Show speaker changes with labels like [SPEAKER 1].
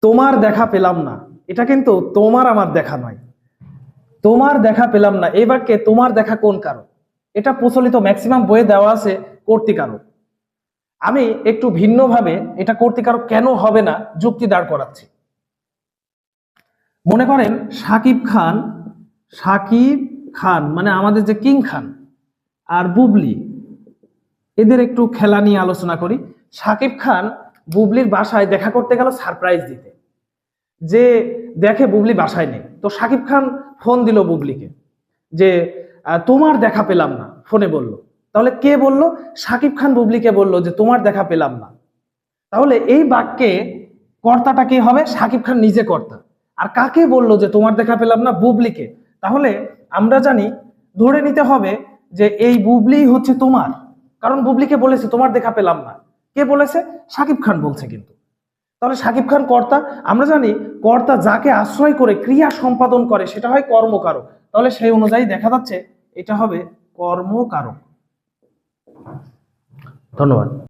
[SPEAKER 1] তোমার দেখা পেলাম না, এটা কিন্তু তোমার আমার দেখা নয়। তোমার দেখা পেলাম না এই বাক্যে তোমার দেখা কোন কারক? এটা প্রচলিত ম্যাক্সিমাম বইয়ে দেওয়া আছে কর্তৃকারক। আমি একটু ভিন্নভাবে এটা কর্তৃকারক কেন হবে না যুক্তি দাঁড় করাচ্ছি। মনে করেন সাকিব খান মানে আমাদের যে কিং খান আর বুবলি, এদের একটু খেলা নিয়ে আলোচনা করি। সাকিব খান বুবলির বাসায় দেখা করতে গেল সারপ্রাইজ দিতে, যে দেখে বুবলি বাসায় নেই, তো সাকিব খান ফোন দিল বুবলিকে যে তোমার দেখা পেলাম না, ফোনে বলল। তাহলে কে বলল? সাকিব খান বুবলিকে বলল যে তোমার দেখা পেলাম না। তাহলে এই বাক্যে কর্তাটা কে হবে? সাকিব খান নিজে কর্তা। আর কাকে বলল যে তোমার দেখা পেলাম না? বুবলিকে। তাহলে আমরা জানি, ধরে নিতে হবে যে এই বুবলি হচ্ছে তোমার, কারণ বুবলিকে বলেছে তোমার দেখা পেলাম না। কে বলেছে? সাকিব খান বলছে। কিন্তু তাহলে সাকিব খান কর্তা। আমরা জানি কর্তা যাকে আশ্রয় করে ক্রিয়া সম্পাদন করে সেটা হয় কর্মকারক। তাহলে সেই অনুযায়ী দেখা যাচ্ছে এটা হবে কর্মকারক। ধন্যবাদ।